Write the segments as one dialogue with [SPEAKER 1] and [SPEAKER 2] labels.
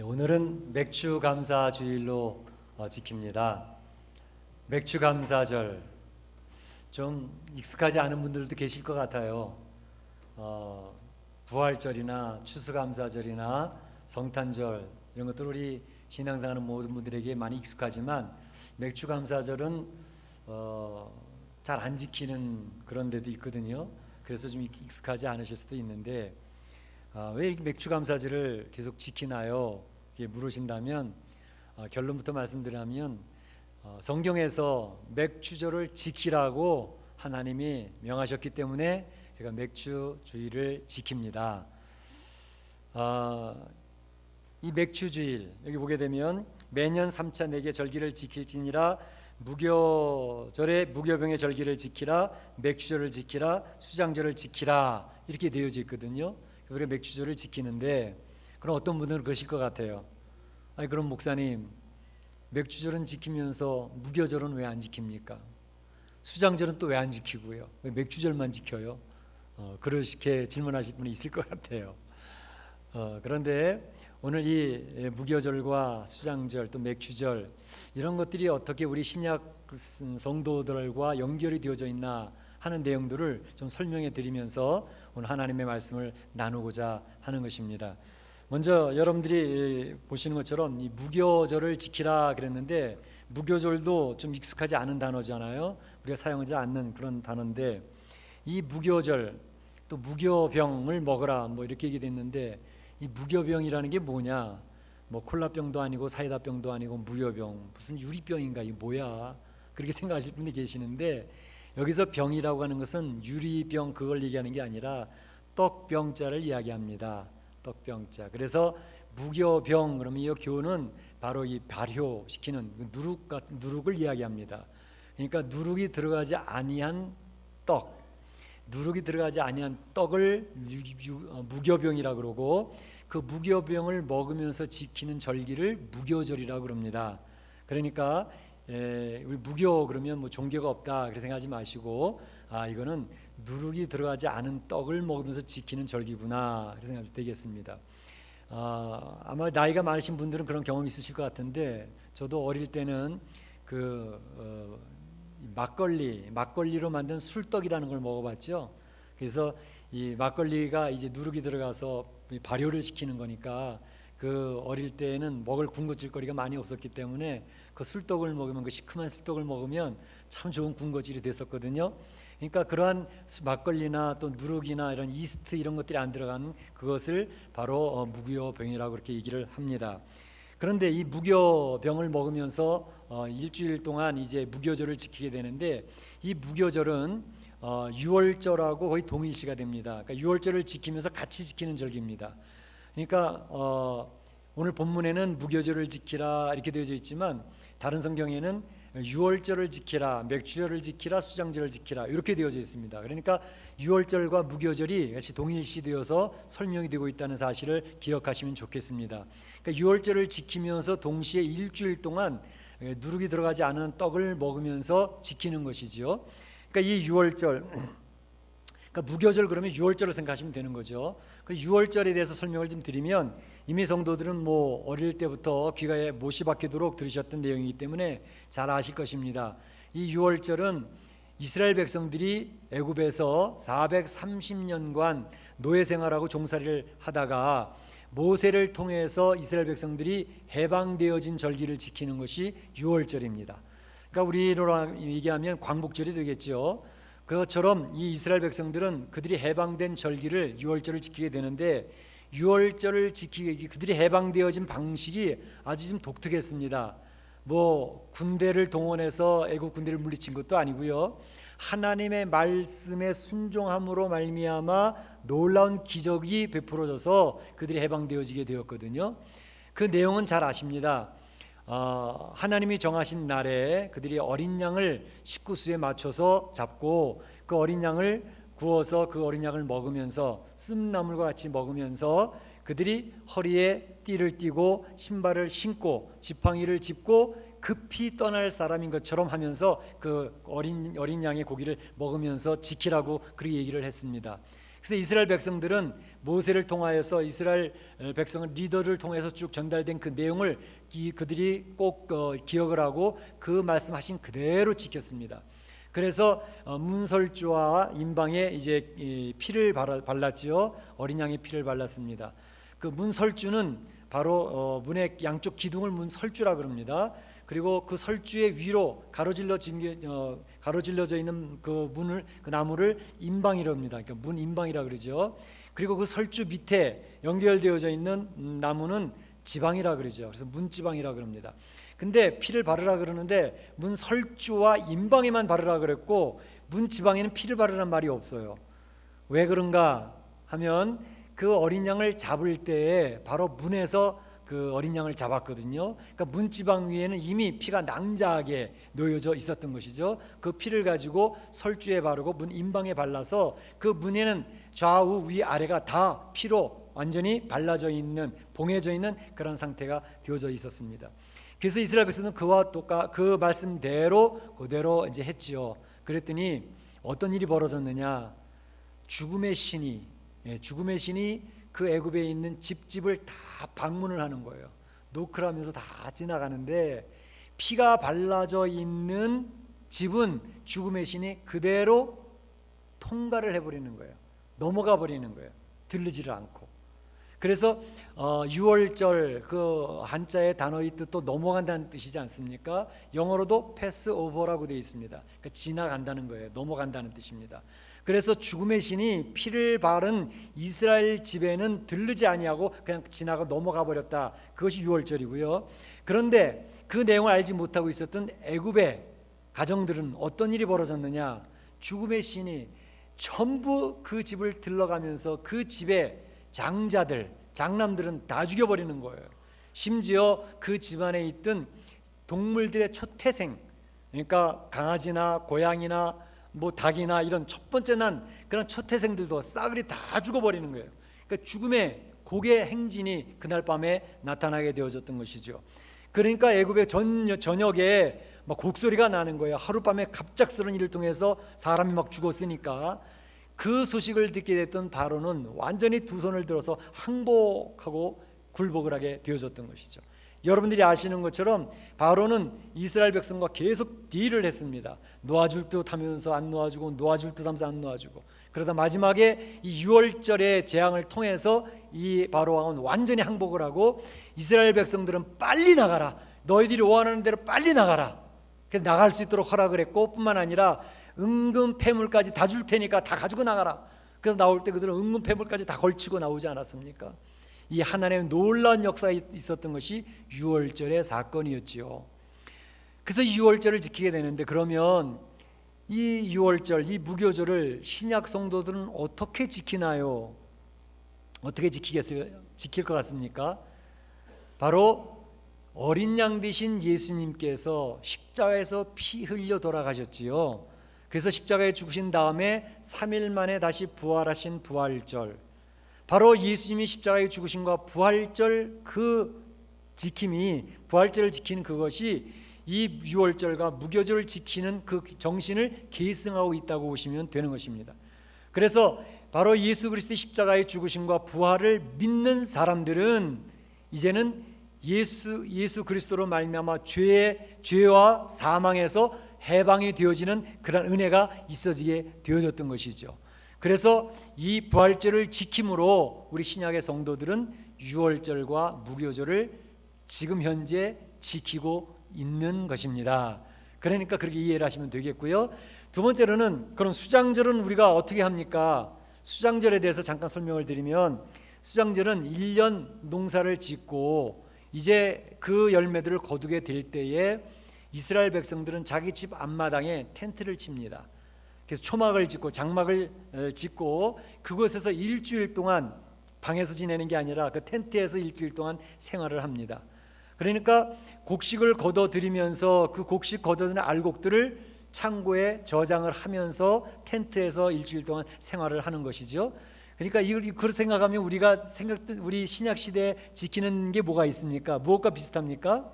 [SPEAKER 1] 오늘은 맥주 감사 주일로 지킵니다. 맥주 감사절 좀 익숙하지 않은 분들도 계실 것 같아요. 부활절이나 추수감사절이나 성탄절 이런 것들 우리 신앙생활하는 모든 분들에게 많이 익숙하지만 맥주 감사절은 잘 안 지키는 그런 데도 있거든요. 그래서 좀 익숙하지 않으실 수도 있는데 왜 이렇게 맥주 감사절을 계속 지키나요? 물으신다면 결론부터 말씀드리면 성경에서 맥주절을 지키라고 하나님이 명하셨기 때문에 제가 맥주 주일을 지킵니다. 이 맥주 주일 여기 보게 되면 매년 3차 내게 절기를 지킬지니라 무교절에 무교병의 절기를 지키라 맥주절을 지키라 수장절을 지키라 이렇게 되어져 있거든요. 우리가 맥주절을 지키는데 그럼 어떤 분들은 그러실 것 같아요. 아니 그럼 목사님 맥주절은 지키면서 무교절은 왜 안 지킵니까? 수장절은 또 왜 안 지키고요? 왜 맥주절만 지켜요? 그렇게 질문하실 분이 있을 것 같아요. 그런데 오늘 이 무교절과 수장절 또 맥주절 이런 것들이 어떻게 우리 신약 성도들과 연결이 되어져 있나 하는 내용들을 좀 설명해 드리면서 오늘 하나님의 말씀을 나누고자 하는 것입니다. 먼저 여러분들이 보시는 것처럼 이 무교절을 지키라 그랬는데 무교절도 좀 익숙하지 않은 단어잖아요. 우리가 사용하지 않는 그런 단어인데 이 무교절 또 무교병을 먹으라 뭐 이렇게 얘기됐는데 이 무교병이라는 게 뭐냐? 뭐 콜라병도 아니고 사이다병도 아니고 무교병 무슨 유리병인가 이게 뭐야? 그렇게 생각하실 분이 계시는데 여기서 병이라고 하는 것은 유리병 그걸 얘기하는 게 아니라 떡병자를 이야기합니다. 떡병자. 그래서 무교병 그러면 이 교는 바로 이 발효시키는 누룩을 이야기합니다. 그러니까 누룩이 들어가지 아니한 떡, 누룩이 들어가지 아니한 떡을 무교병이라 그러고 그 무교병을 먹으면서 지키는 절기를 무교절이라고 그럽니다. 그러니까 우리 무교 그러면 뭐 종교가 없다 그렇게 생각하지 마시고 이거는 누룩이 들어가지 않은 떡을 먹으면서 지키는 절기구나 그렇게 생각하면 되겠습니다. 아마 나이가 많으신 분들은 그런 경험이 있으실 것 같은데 저도 어릴 때는 막걸리로 만든 술떡이라는 걸 먹어봤죠. 그래서 이 막걸리가 이제 누룩이 들어가서 발효를 시키는 거니까 그 어릴 때에는 먹을 군것질거리가 많이 없었기 때문에 그 술떡을 먹으면 그 시큼한 술떡을 먹으면 참 좋은 군것질이 됐었거든요. 그러니까 그러한 막걸리나 또 누룩이나 이런 이스트 이런 것들이 안 들어간 그것을 바로 무교병이라고 그렇게 얘기를 합니다. 그런데 이 무교병을 먹으면서 일주일 동안 이제 무교절을 지키게 되는데 이 무교절은 유월절하고 거의 동일시가 됩니다. 그러니까 유월절을 지키면서 같이 지키는 절기입니다. 그러니까 오늘 본문에는 무교절을 지키라 이렇게 되어져 있지만 다른 성경에는 유월절을 지키라, 맥주절을 지키라, 수장절을 지키라 이렇게 되어져 있습니다. 그러니까 유월절과 무교절이 같이 동일시되어서 설명이 되고 있다는 사실을 기억하시면 좋겠습니다. 그러니까 유월절을 지키면서 동시에 일주일 동안 누룩이 들어가지 않은 떡을 먹으면서 지키는 것이지요. 그러니까 이 유월절, 그러니까 무교절 그러면 유월절을 생각하시면 되는 거죠. 그 유월절에 대해서 설명을 좀 드리면 이미 성도들은 뭐 어릴 때부터 귀가에 못이 박히도록 들으셨던 내용이기 때문에 잘 아실 것입니다. 이 유월절은 이스라엘 백성들이 애굽에서 430년간 노예 생활하고 종살이를 하다가 모세를 통해서 이스라엘 백성들이 해방되어진 절기를 지키는 것이 유월절입니다. 그러니까 우리로 얘기하면 광복절이 되겠죠. 그것처럼 이 이스라엘 백성들은 그들이 해방된 절기를 유월절을 지키게 되는데 유월절을 지키기 그들이 해방되어진 방식이 아주 좀 독특했습니다. 뭐 군대를 동원해서 애국 군대를 물리친 것도 아니고요. 하나님의 말씀에 순종함으로 말미암아 놀라운 기적이 베풀어져서 그들이 해방되어지게 되었거든요. 그 내용은 잘 아십니다. 하나님이 정하신 날에 그들이 어린 양을 식구수에 맞춰서 잡고 그 어린 양을 구워서 그 어린 양을 먹으면서 씀나물과 같이 먹으면서 그들이 허리에 띠를 띠고 신발을 신고 지팡이를 짚고 급히 떠날 사람인 것처럼 하면서 그 어린 양의 고기를 먹으면서 지키라고 그렇게 얘기를 했습니다. 그래서 이스라엘 백성들은 모세를 통하여서 이스라엘 백성은 리더를 통해서 쭉 전달된 그 내용을 그들이 꼭 기억을 하고 그 말씀하신 그대로 지켰습니다. 그래서 문설주와 임방에 이제 피를 발랐지요. 어린 양의 피를 발랐습니다. 그 문설주는 바로 문의 양쪽 기둥을 문설주라 그럽니다. 그리고 그 설주의 위로 가로질러져 있는 그 문을, 그 나무를 임방이라고 합니다. 그러니까 문 임방이라 그러죠. 그리고 그 설주 밑에 연결되어져 있는 나무는 지방이라 그러죠. 그래서 문지방이라 그럽니다. 근데 피를 바르라 그러는데 문설주와 임방에만 바르라 그랬고 문지방에는 피를 바르란 말이 없어요. 왜 그런가 하면 그 어린 양을 잡을 때에 바로 문에서 그 어린 양을 잡았거든요. 그러니까 문지방 위에는 이미 피가 낭자하게 놓여져 있었던 것이죠. 그 피를 가지고 설주에 바르고 문 임방에 발라서 그 문에는 좌우 위 아래가 다 피로 완전히 발라져 있는, 봉해져 있는 그런 상태가 되어져 있었습니다. 그래서 이스라엘 백성은 그와 똑같 그 말씀대로 그대로 이제 했지요. 그랬더니 어떤 일이 벌어졌느냐? 죽음의 신이 그 애굽에 있는 집집을 다 방문을 하는 거예요. 노크를 하면서 다 지나가는데 피가 발라져 있는 집은 죽음의 신이 그대로 통과를 해버리는 거예요. 넘어가 버리는 거예요. 들르지를 않고. 그래서 유월절 그 한자의 단어의 뜻도 넘어간다는 뜻이지 않습니까? 영어로도 패스 오버라고 되어 있습니다. 그러니까 지나간다는 거예요. 넘어간다는 뜻입니다. 그래서 죽음의 신이 피를 바른 이스라엘 집에는 들르지 아니하고 그냥 지나가 넘어가 버렸다. 그것이 유월절이고요. 그런데 그 내용을 알지 못하고 있었던 애굽의 가정들은 어떤 일이 벌어졌느냐? 죽음의 신이 전부 그 집을 들러가면서 그 집의 장자들, 장남들은 다 죽여버리는 거예요. 심지어 그 집안에 있던 동물들의 초태생, 그러니까 강아지나 고양이나 뭐 닭이나 이런 첫 번째 난 그런 초태생들도 싸그리 다 죽어버리는 거예요. 그러니까 죽음의 고개 행진이 그날 밤에 나타나게 되어졌던 것이죠. 그러니까 애굽의 저녁에 막 곡소리가 나는 거예요. 하룻밤에 갑작스러운 일을 통해서 사람이 막 죽었으니까. 그 소식을 듣게 됐던 바로는 완전히 두 손을 들어서 항복하고 굴복을 하게 되어졌던 것이죠. 여러분들이 아시는 것처럼 바로는 이스라엘 백성과 계속 딜을 했습니다. 놓아줄 듯 하면서 안 놓아주고, 놓아줄 듯 하면서 안 놓아주고, 그러다 마지막에 이 유월절의 재앙을 통해서 이 바로 왕은 완전히 항복을 하고 이스라엘 백성들은 빨리 나가라, 너희들이 원하는 대로 빨리 나가라, 그래서 나갈 수 있도록 허락을 했고, 뿐만 아니라 은금 폐물까지 다 줄 테니까 다 가지고 나가라. 그래서 나올 때 그들은 은금 폐물까지 다 걸치고 나오지 않았습니까? 이 하나님의 놀라운 역사가 있었던 것이 유월절의 사건이었지요. 그래서 유월절을 지키게 되는데, 그러면 이 유월절, 이 무교절을 신약 성도들은 어떻게 지키나요? 어떻게 지킬 것 같습니까? 바로 어린 양 되신 예수님께서 십자가에서 피 흘려 돌아가셨지요. 그래서 십자가에 죽으신 다음에 3일 만에 다시 부활하신 부활절, 바로 예수님이 십자가에 죽으심과 부활절 그 지킴이, 부활절을 지키는 그것이 이 유월절과 무교절을 지키는 그 정신을 계승하고 있다고 보시면 되는 것입니다. 그래서 바로 예수 그리스도의 십자가의 죽으심과 부활을 믿는 사람들은 이제는 예수 그리스도로 말미암아 죄와 사망에서 해방이 되어지는 그런 은혜가 있어지게 되어졌던 것이죠. 그래서 이 부활절을 지킴으로 우리 신약의 성도들은 유월절과 무교절을 지금 현재 지키고 있는 것입니다. 그러니까 그렇게 이해를 하시면 되겠고요. 두 번째로는 그럼 수장절은 우리가 어떻게 합니까? 수장절에 대해서 잠깐 설명을 드리면, 수장절은 1년 농사를 짓고 이제 그 열매들을 거두게 될 때에 이스라엘 백성들은 자기 집 앞마당에 텐트를 칩니다. 그래서 초막을 짓고 장막을 짓고 그곳에서 일주일 동안, 방에서 지내는 게 아니라 그 텐트에서 일주일 동안 생활을 합니다. 그러니까 곡식을 거둬들이면서 그 곡식 거둬들인 알곡들을 창고에 저장을 하면서 텐트에서 일주일 동안 생활을 하는 것이죠. 그러니까 이걸 생각하면 우리 신약 시대에 지키는 게 뭐가 있습니까? 무엇과 비슷합니까?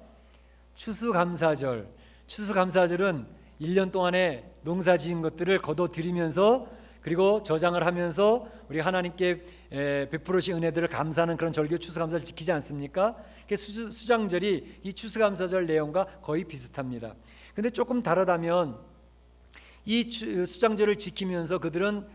[SPEAKER 1] 추수감사절. 추수감사절은 1년 동안에 농사 지은 것들을 거둬들이면서 그리고 저장을 하면서 우리 하나님께 베풀으신 은혜들을 감사하는 그런 절기 추수감사를 지키지 않습니까? 수장절이 이 추수감사절 내용과 거의 비슷합니다. 근데 조금 다르다면 이 수장절을 지키면서 그들은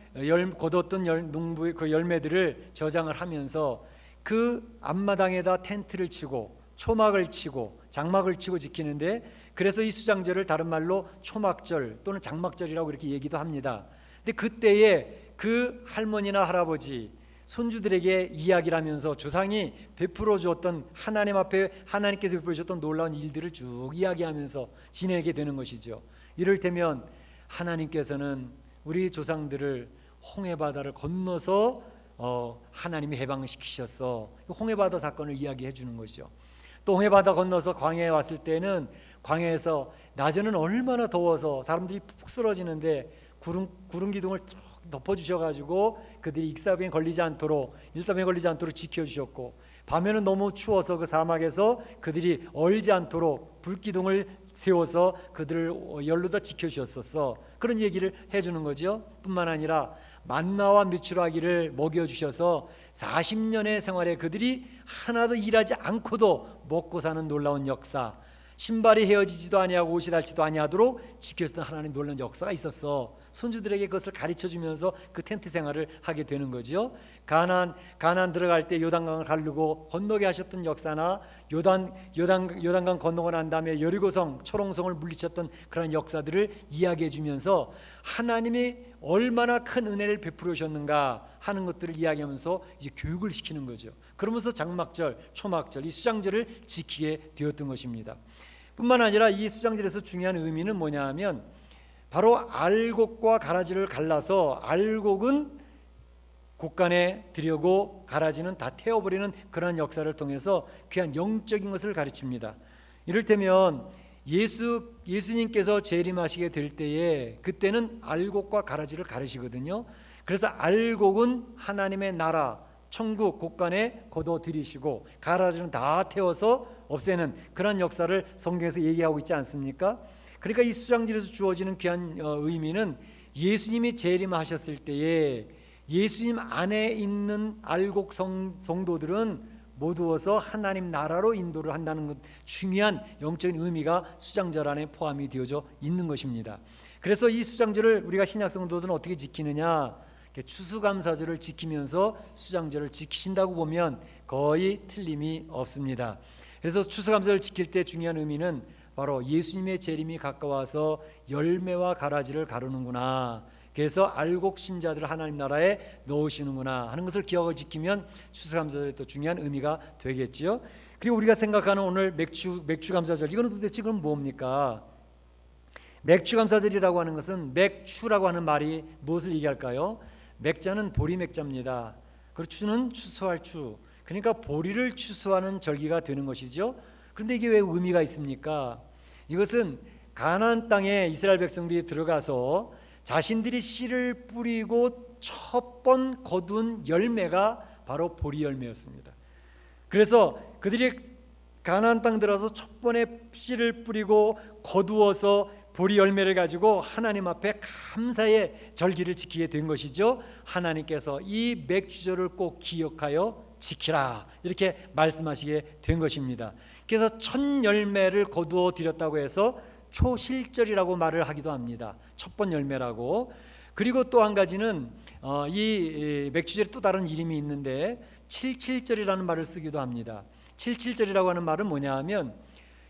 [SPEAKER 1] 거뒀던 농부의 그 열매들을 저장을 하면서 그 앞마당에다 텐트를 치고 초막을 치고 장막을 치고 지키는데, 그래서 이 수장절을 다른 말로 초막절 또는 장막절이라고 이렇게 얘기도 합니다. 근데 그때에 그 할머니나 할아버지 손주들에게 이야기를 하면서 조상이 베풀어 주었던 하나님 앞에 하나님께서 베풀어 주셨던 놀라운 일들을 쭉 이야기하면서 지내게 되는 것이죠. 이를테면 하나님께서는 우리 조상들을 홍해바다를 건너서 하나님이 해방시키셨어. 홍해바다 사건을 이야기해 주는 것이죠. 또 홍해바다 건너서 광야에 왔을 때는 광야에서 낮에는 얼마나 더워서 사람들이 푹 쓰러지는데 구름 기둥을 쭉 덮어주셔가지고 그들이 일사병에 걸리지 않도록 지켜주셨고, 밤에는 너무 추워서 그 사막에서 그들이 얼지 않도록 불기둥을 세워서 그들을 열로다 지켜주셨었어. 그런 얘기를 해주는 거죠. 뿐만 아니라 만나와 메추라기를 먹여주셔서 40년의 생활에 그들이 하나도 일하지 않고도 먹고 사는 놀라운 역사, 신발이 헤어지지도 아니하고 옷이 닳지도 아니하도록 지켜줬던 하나님 놀라운 역사가 있었어. 손주들에게 그것을 가르쳐주면서 그 텐트 생활을 하게 되는 거죠. 가나안 들어갈 때 요단강을 가르고 건너게 하셨던 역사나 요단강 건너고 난 다음에 여리고성 초롱성을 물리쳤던 그런 역사들을 이야기해 주면서 하나님이 얼마나 큰 은혜를 베풀어 주셨는가 하는 것들을 이야기하면서 이제 교육을 시키는 거죠. 그러면서 장막절, 초막절, 이 수장절을 지키게 되었던 것입니다. 뿐만 아니라 이 수장절에서 중요한 의미는 뭐냐 하면 바로 알곡과 가라지를 갈라서 알곡은 곡간에 들여고 가라지는 다 태워버리는 그런 역사를 통해서 귀한 영적인 것을 가르칩니다. 이를테면 예수님께서 재림하시게 될 때에 그때는 알곡과 가라지를 가르시거든요. 그래서 알곡은 하나님의 나라 천국 곡간에 거둬들이시고 가라지는 다 태워서 없애는 그런 역사를 성경에서 얘기하고 있지 않습니까? 그러니까 이 수장절에서 주어지는 귀한 의미는 예수님이 재림하셨을 때에 예수님 안에 있는 알곡 성도들은 모두어서 하나님 나라로 인도를 한다는 것, 중요한 영적인 의미가 수장절 안에 포함이 되어져 있는 것입니다. 그래서 이 수장절을 우리가 신약 성도들은 어떻게 지키느냐? 추수감사절을 지키면서 수장절을 지키신다고 보면 거의 틀림이 없습니다. 그래서 추수감사절을 지킬 때 중요한 의미는 바로 예수님의 재림이 가까워서 열매와 가라지를 가르는구나, 그래서 알곡 신자들을 하나님 나라에 넣으시는구나 하는 것을 기억을 지키면 추수감사절에 또 중요한 의미가 되겠지요. 그리고 우리가 생각하는 오늘 맥주감사절, 이거는 도대체 그럼 뭡니까? 맥주감사절이라고 하는 것은 맥추라고 하는 말이 무엇을 얘기할까요? 맥자는 보리맥자입니다. 그리고 추는 추수할 추, 그러니까 보리를 추수하는 절기가 되는 것이죠. 그런데 이게 왜 의미가 있습니까? 이것은 가나안 땅에 이스라엘 백성들이 들어가서 자신들이 씨를 뿌리고 첫 번 거둔 열매가 바로 보리 열매였습니다. 그래서 그들이 가나안 땅 들어서 첫 번에 씨를 뿌리고 거두어서 보리 열매를 가지고 하나님 앞에 감사의 절기를 지키게 된 것이죠. 하나님께서 이 맥주절을 꼭 기억하여 지키라 이렇게 말씀하시게 된 것입니다. 그래서 첫 열매를 거두어 드렸다고 해서 초실절이라고 말을 하기도 합니다. 첫 번 열매라고. 그리고 또 한 가지는 이 맥주절에 또 다른 이름이 있는데 칠칠절이라는 말을 쓰기도 합니다. 칠칠절이라고 하는 말은 뭐냐 하면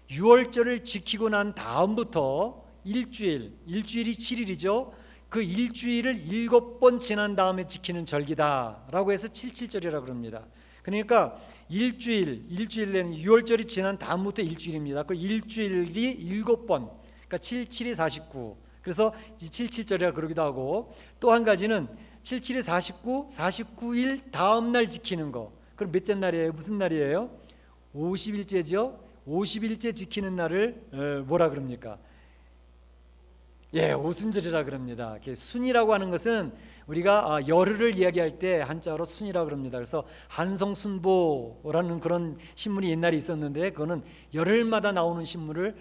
[SPEAKER 1] 6월절을 지키고 난 다음부터 일주일이 7일이죠. 그 일주일을 7번 지난 다음에 지키는 절기다라고 해서 칠칠절이라고 그럽니다. 그러니까 일주일 내는 6월절이 지난 다음부터 일주일입니다. 그 일주일이 7번, 그러니까 7, 7이 49. 그래서 77절이라 그러기도 하고, 또 한 가지는 77이 49, 49일 다음 날 지키는 거. 그럼 몇째 날이에요? 무슨 날이에요? 50일째죠. 50일째 지키는 날을 뭐라 그럽니까? 예, 오순절이라 그럽니다. 순이라고 하는 것은 우리가 열흘을 이야기할 때 한자로 순이라고 그럽니다. 그래서 한성순보라는 그런 신문이 옛날에 있었는데 그거는 열흘마다 나오는 신문을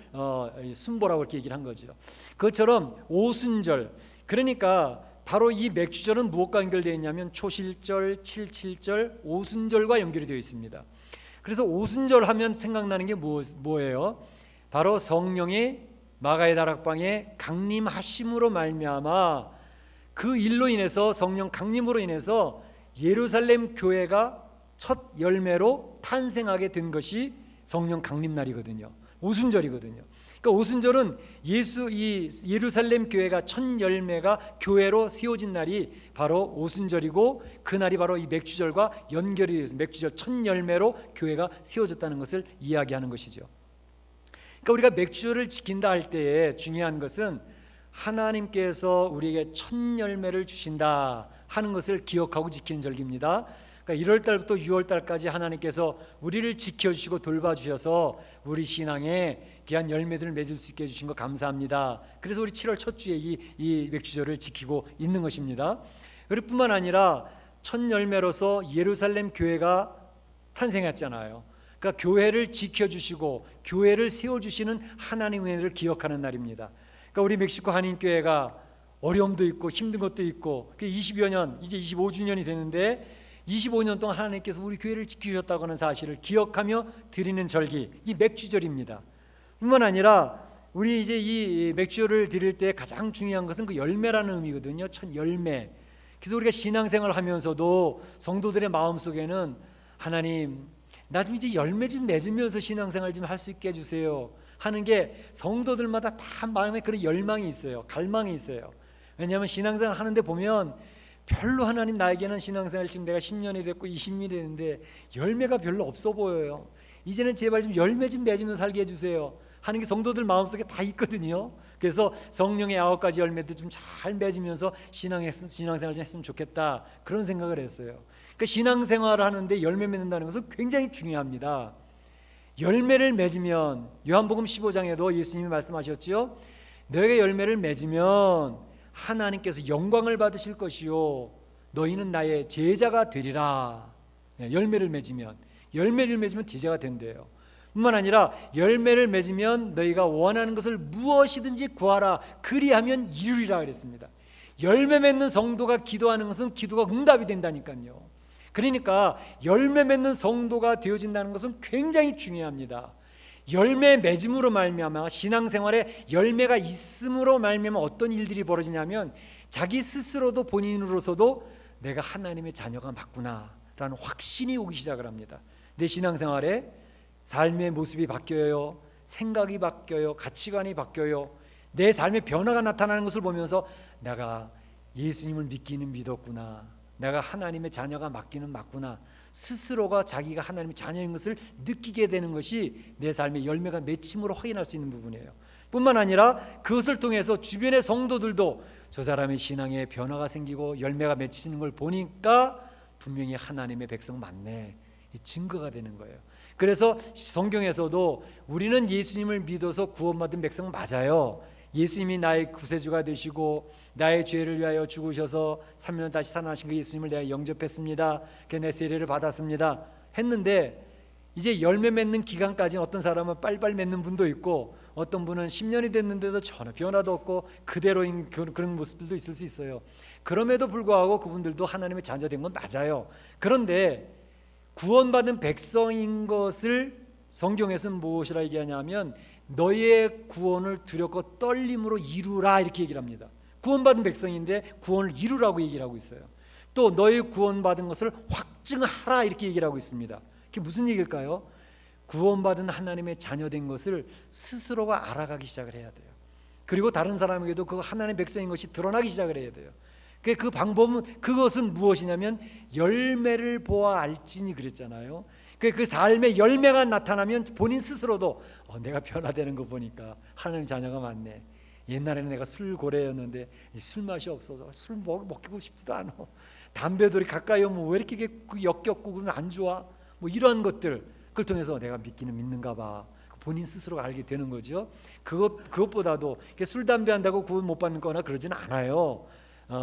[SPEAKER 1] 순보라고 이렇게 얘기를 한 거죠. 그것처럼 오순절, 그러니까 바로 이 맥주절은 무엇과 연결되어 있냐면 초실절, 칠칠절, 오순절과 연결이 되어 있습니다. 그래서 오순절 하면 생각나는 게 뭐예요? 바로 성령이 마가의 다락방에 강림하심으로 말미암아 그 일로 인해서, 성령 강림으로 인해서 예루살렘 교회가 첫 열매로 탄생하게 된 것이 성령 강림날이거든요. 오순절이거든요. 그러니까 오순절은 이 예루살렘 교회가 첫 열매가 교회로 세워진 날이 바로 오순절이고, 그 날이 바로 이 맥주절과 연결이 되어서 맥주절 첫 열매로 교회가 세워졌다는 것을 이야기하는 것이죠. 그러니까 우리가 맥주절을 지킨다 할 때에 중요한 것은 하나님께서 우리에게 첫 열매를 주신다 하는 것을 기억하고 지키는 절기입니다. 그러니까 1월 달부터 6월 달까지 하나님께서 우리를 지켜주시고 돌봐주셔서 우리 신앙에 귀한 열매들을 맺을 수 있게 해주신 거 감사합니다. 그래서 우리 7월 첫 주에 이 맥주절을 지키고 있는 것입니다. 그럴 뿐만 아니라 첫 열매로서 예루살렘 교회가 탄생했잖아요. 그러니까 교회를 지켜주시고 교회를 세워주시는 하나님의 은혜를 기억하는 날입니다. 그러니까 우리 멕시코 한인교회가 어려움도 있고 힘든 것도 있고 20여 년, 이제 25주년이 되는데 25년 동안 하나님께서 우리 교회를 지키셨다고 하는 사실을 기억하며 드리는 절기, 이 맥주절입니다. 뿐만 아니라 우리 이제 이 맥주절을 드릴 때 가장 중요한 것은 그 열매라는 의미거든요. 첫 열매. 그래서 우리가 신앙생활을 하면서도 성도들의 마음속에는 하나님, 나 좀 이제 열매 좀 맺으면서 신앙생활 좀 할 수 있게 해주세요 하는 게 성도들마다 다 마음에 그런 열망이 있어요. 갈망이 있어요. 왜냐하면 신앙생활 하는데 보면 별로 하나님 나에게는 신앙생활 지금 내가 10년이 됐고 20년이 됐는데 열매가 별로 없어 보여요. 이제는 제발 좀 열매 좀 맺으면서 살게 해주세요 하는 게 성도들 마음속에 다 있거든요. 그래서 성령의 9가지 열매도 좀 잘 맺으면서 신앙생활 좀 했으면 좋겠다, 그런 생각을 했어요. 그러니까 신앙생활을 하는데 열매 맺는다는 것은 굉장히 중요합니다. 열매를 맺으면 요한복음 15장에도 예수님이 말씀하셨지요. 너에게 열매를 맺으면 하나님께서 영광을 받으실 것이요 너희는 나의 제자가 되리라. 열매를 맺으면 제자가 된대요. 뿐만 아니라 열매를 맺으면 너희가 원하는 것을 무엇이든지 구하라 그리하면 이루리라 그랬습니다. 열매 맺는 성도가 기도하는 것은 기도가 응답이 된다니까요. 그러니까 열매 맺는 성도가 되어진다는 것은 굉장히 중요합니다. 열매 맺음으로 말미암아, 신앙생활에 열매가 있음으로 말미암아 어떤 일들이 벌어지냐면 자기 스스로도 본인으로서도 내가 하나님의 자녀가 맞구나 라는 확신이 오기 시작을 합니다. 내 신앙생활에 삶의 모습이 바뀌어요. 생각이 바뀌어요. 가치관이 바뀌어요. 내 삶의 변화가 나타나는 것을 보면서 내가 예수님을 믿기는 믿었구나, 내가 하나님의 자녀가 맞기는 맞구나, 스스로가 자기가 하나님의 자녀인 것을 느끼게 되는 것이 내 삶의 열매가 맺힘으로 확인할 수 있는 부분이에요. 뿐만 아니라 그것을 통해서 주변의 성도들도 저 사람의 신앙에 변화가 생기고 열매가 맺히는 걸 보니까 분명히 하나님의 백성 맞네, 이 증거가 되는 거예요. 그래서 성경에서도 우리는 예수님을 믿어서 구원받은 백성 맞아요. 예수님이 나의 구세주가 되시고 나의 죄를 위하여 죽으셔서 3년 다시 살아나신 그 예수님을 내가 영접했습니다. 내 세례를 받았습니다 했는데 이제 열매 맺는 기간까지는 어떤 사람은 빨리빨리 맺는 분도 있고 어떤 분은 10년이 됐는데도 전혀 변화도 없고 그대로인 그런 모습들도 있을 수 있어요. 그럼에도 불구하고 그분들도 하나님의 자녀된 건 맞아요. 그런데 구원받은 백성인 것을 성경에서는 무엇이라 얘기하냐면 너희의 구원을 두렵고 떨림으로 이루라 이렇게 얘기를 합니다. 구원받은 백성인데 구원을 이루라고 얘기를 하고 있어요. 또 너희 구원받은 것을 확증하라 이렇게 얘기를 하고 있습니다. 그게 무슨 얘기일까요? 구원받은 하나님의 자녀된 것을 스스로가 알아가기 시작을 해야 돼요. 그리고 다른 사람에게도 그 하나님의 백성인 것이 드러나기 시작을 해야 돼요. 그 방법은, 그것은 무엇이냐면 열매를 보아 알지니 그랬잖아요. 그 삶의 열매가 나타나면 본인 스스로도 내가 변화되는 거 보니까 하나님 자녀가 맞네. 옛날에는 내가 술고래였는데 술 맛이 없어서 술 먹고 싶지도 않아. 담배도 가까이 오면 왜 이렇게 역겹고 그러면 안 좋아? 뭐 이런 것들, 그걸 통해서 내가 믿기는 믿는가 봐. 본인 스스로가 알게 되는 거죠. 그것보다도 술 담배 한다고 구원 못 받는 거나 그러진 않아요.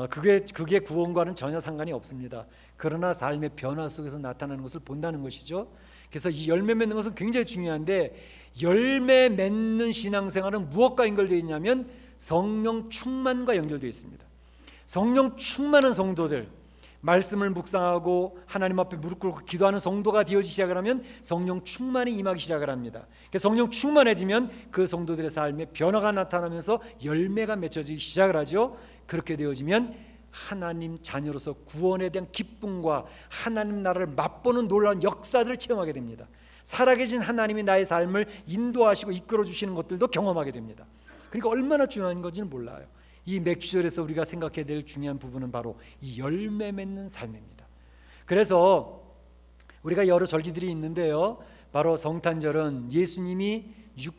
[SPEAKER 1] 그게 구원과는 전혀 상관이 없습니다. 그러나 삶의 변화 속에서 나타나는 것을 본다는 것이죠. 그래서 이 열매 맺는 것은 굉장히 중요한데 열매 맺는 신앙생활은 무엇과 연결되어 있냐면 성령 충만과 연결되어 있습니다. 성령 충만한 성도들, 말씀을 묵상하고 하나님 앞에 무릎 꿇고 기도하는 성도가 되어지기 시작을 하면 성령 충만이 임하기 시작을 합니다. 성령 충만해지면 그 성도들의 삶에 변화가 나타나면서 열매가 맺혀지기 시작을 하죠. 그렇게 되어지면 하나님 자녀로서 구원에 대한 기쁨과 하나님 나라를 맛보는 놀라운 역사들을 체험하게 됩니다. 살아계신 하나님이 나의 삶을 인도하시고 이끌어 주시는 것들도 경험하게 됩니다. 그러니까 얼마나 중요한 건지는 몰라요. 이 맥주절에서 우리가 생각해야 될 중요한 부분은 바로 이 열매 맺는 삶입니다. 그래서 우리가 여러 절기들이 있는데요, 바로 성탄절은 예수님이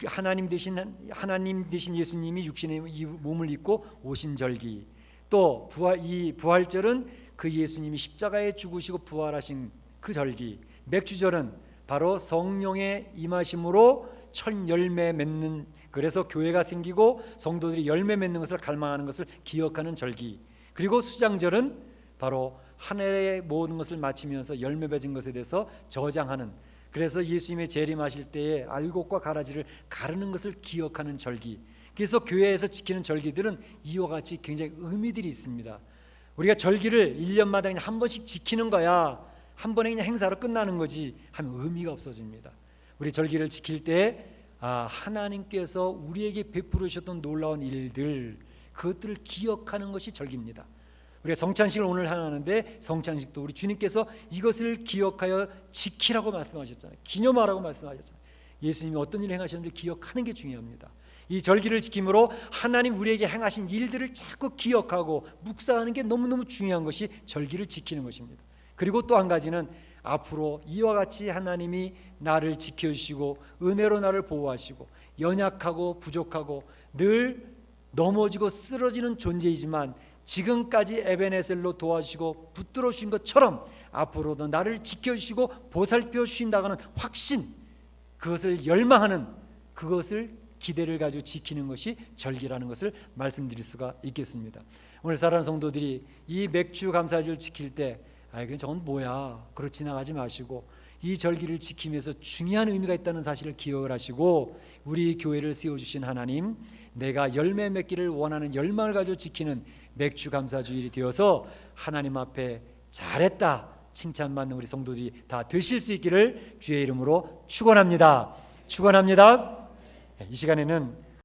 [SPEAKER 1] 하나님 되신 예수님이 육신의 몸을 입고 오신 절기, 또 이 부활절은 그 예수님이 십자가에 죽으시고 부활하신 그 절기, 맥주절은 바로 성령의 임하심으로 첫 열매 맺는, 그래서 교회가 생기고 성도들이 열매 맺는 것을 갈망하는 것을 기억하는 절기, 그리고 수장절은 바로 한 해의 모든 것을 마치면서 열매 맺은 것에 대해서 저장하는, 그래서 예수님의 재림하실 때에 알곡과 가라지를 가르는 것을 기억하는 절기. 그래서 교회에서 지키는 절기들은 이와 같이 굉장히 의미들이 있습니다. 우리가 절기를 1년마다 그냥 한 번씩 지키는 거야, 한 번에 그냥 행사로 끝나는 거지 하면 의미가 없어집니다. 우리 절기를 지킬 때 하나님께서 우리에게 베풀어 주셨던 놀라운 일들, 그것들을 기억하는 것이 절기입니다. 우리가 성찬식을 오늘 하는데 성찬식도 우리 주님께서 이것을 기억하여 지키라고 말씀하셨잖아요. 기념하라고 말씀하셨잖아요. 예수님이 어떤 일을 행하셨는지 기억하는 게 중요합니다. 이 절기를 지킴으로 하나님 우리에게 행하신 일들을 자꾸 기억하고 묵상하는 게 너무너무 중요한 것이 절기를 지키는 것입니다. 그리고 또 한 가지는 앞으로 이와 같이 하나님이 나를 지켜주시고 은혜로 나를 보호하시고 연약하고 부족하고 늘 넘어지고 쓰러지는 존재이지만 지금까지 에베네셀로 도와주시고 붙들어 주신 것처럼 앞으로도 나를 지켜주시고 보살펴 주신다는 확신, 그것을 열망하는, 그것을 기대를 가지고 지키는 것이 절기라는 것을 말씀드릴 수가 있겠습니다. 오늘 사랑하는 성도들이 이 맥주 감사절 지킬 때 저건 뭐야, 그렇게 지나가지 마시고 이 절기를 지키면서 중요한 의미가 있다는 사실을 기억을 하시고 우리 교회를 세워주신 하나님, 내가 열매 맺기를 원하는 열망을 가지고 지키는 맥주 감사주일이 되어서 하나님 앞에 잘했다 칭찬받는 우리 성도들이 다 되실 수 있기를 주의 이름으로 축원합니다. 이 시간에는